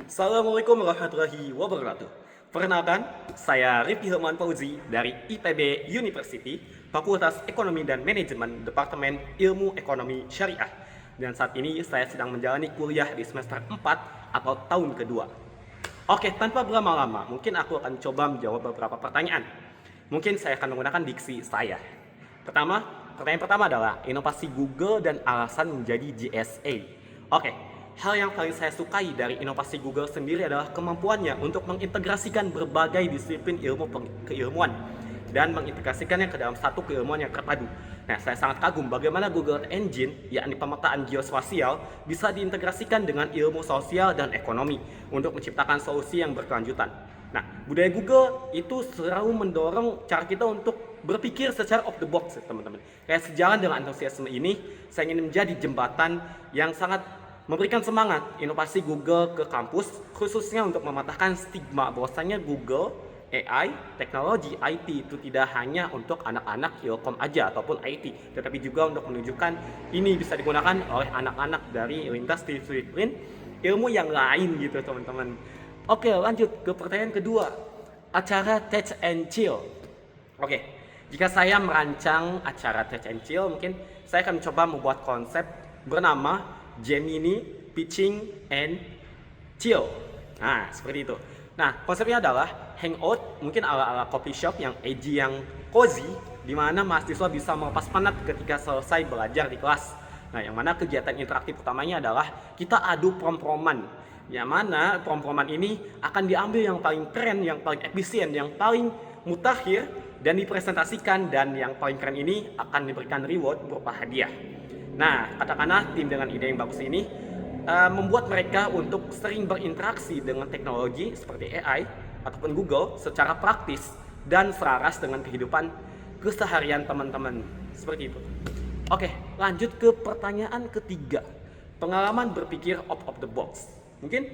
Assalamualaikum warahmatullahi wabarakatuh. Perkenalkan, saya Rifki Hilman Fauzi dari IPB University, Fakultas Ekonomi dan Manajemen, Departemen Ilmu Ekonomi Syariah. Dan saat ini saya sedang menjalani kuliah di semester 4 atau tahun kedua. Oke, tanpa berlama-lama, mungkin aku akan coba menjawab beberapa pertanyaan. Mungkin saya akan menggunakan diksi saya. Pertanyaan pertama adalah inovasi Google dan alasan menjadi GSA. Oke, hal yang paling saya sukai dari inovasi Google sendiri adalah kemampuannya untuk mengintegrasikan berbagai disiplin keilmuan dan mengintegrasikannya ke dalam satu keilmuan yang terpadu. Nah, saya sangat kagum bagaimana Google Engine, yakni pemetaan geospasial, bisa diintegrasikan dengan ilmu sosial dan ekonomi untuk menciptakan solusi yang berkelanjutan. Nah, budaya Google itu selalu mendorong cara kita untuk berpikir secara off the box, teman-teman. Kayak sejalan dengan antusiasme ini, saya ingin menjadi jembatan yang sangat memberikan semangat inovasi Google ke kampus, khususnya untuk mematahkan stigma bahwasanya Google, AI, teknologi IT itu tidak hanya untuk anak-anak Ilkom aja ataupun IT, tetapi juga untuk menunjukkan ini bisa digunakan oleh anak-anak dari lintas disiplin ilmu yang lain gitu, teman-teman. Oke, lanjut ke pertanyaan kedua. Acara Tech and Chill. Oke, jika saya merancang acara Tech and Chill, mungkin saya akan mencoba membuat konsep bernama Gemini Pitching and Chill. Nah, seperti itu. Nah, konsepnya adalah hangout, mungkin ala-ala coffee shop yang edgy, yang cozy, di mana mahasiswa bisa melepas penat ketika selesai belajar di kelas. Nah, yang mana kegiatan interaktif utamanya adalah kita adu prom-proman. Yang mana prom-proman ini akan diambil yang paling keren, yang paling efisien, yang paling mutakhir, dan dipresentasikan, dan yang paling keren ini akan diberikan reward berupa hadiah. Nah, katakanlah tim dengan ide yang bagus ini membuat mereka untuk sering berinteraksi dengan teknologi seperti AI ataupun Google secara praktis dan selaras dengan kehidupan keseharian teman-teman. Seperti itu. Oke, lanjut ke pertanyaan ketiga. Pengalaman berpikir out of the box. Mungkin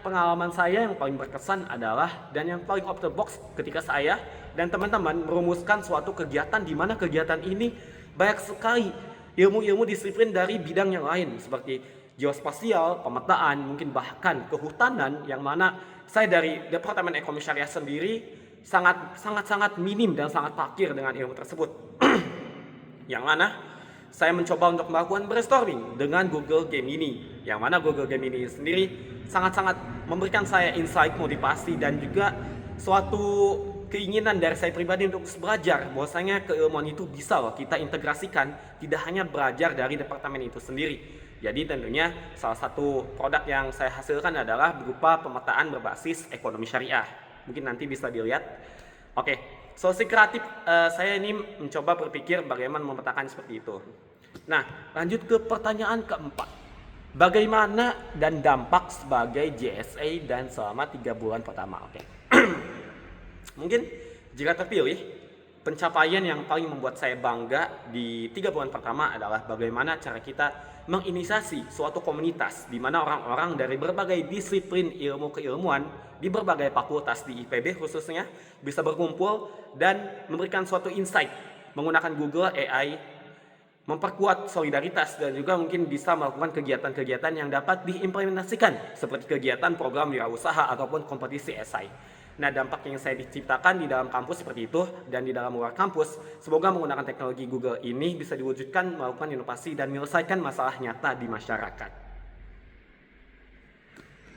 pengalaman saya yang paling berkesan adalah dan yang paling out of the box ketika saya dan teman-teman merumuskan suatu kegiatan di mana kegiatan ini banyak sekali ilmu-ilmu disiplin dari bidang yang lain seperti geospasial, pemetaan, mungkin bahkan kehutanan, yang mana saya dari Departemen Ekonomi Syariah sendiri sangat minim dan sangat fakir dengan ilmu tersebut. Yang mana saya mencoba untuk melakukan brainstorming dengan Google Gemini, yang mana Google Gemini sendiri sangat-sangat memberikan saya insight, motivasi, dan juga suatu keinginan dari saya pribadi untuk belajar bahwasanya keilmuan itu bisa loh kita integrasikan, tidak hanya belajar dari departemen itu sendiri. Jadi tentunya salah satu produk yang saya hasilkan adalah berupa pemetaan berbasis ekonomi syariah. Mungkin nanti bisa dilihat. Oke, solusi kreatif saya ini mencoba berpikir bagaimana memetakan seperti itu. Nah, lanjut ke pertanyaan keempat. Bagaimana dan dampak sebagai JSA dan selama 3 bulan pertama? Oke. Mungkin jika terpilih, pencapaian yang paling membuat saya bangga di 3 bulan pertama adalah bagaimana cara kita menginisiasi suatu komunitas di mana orang-orang dari berbagai disiplin ilmu keilmuan di berbagai fakultas di IPB khususnya bisa berkumpul dan memberikan suatu insight menggunakan Google AI, memperkuat solidaritas, dan juga mungkin bisa melakukan kegiatan-kegiatan yang dapat diimplementasikan seperti kegiatan program wirausaha ataupun kompetisi esai. Nah, dampak yang saya diciptakan di dalam kampus seperti itu dan di dalam luar kampus, semoga menggunakan teknologi Google ini bisa diwujudkan melakukan inovasi dan menyelesaikan masalah nyata di masyarakat.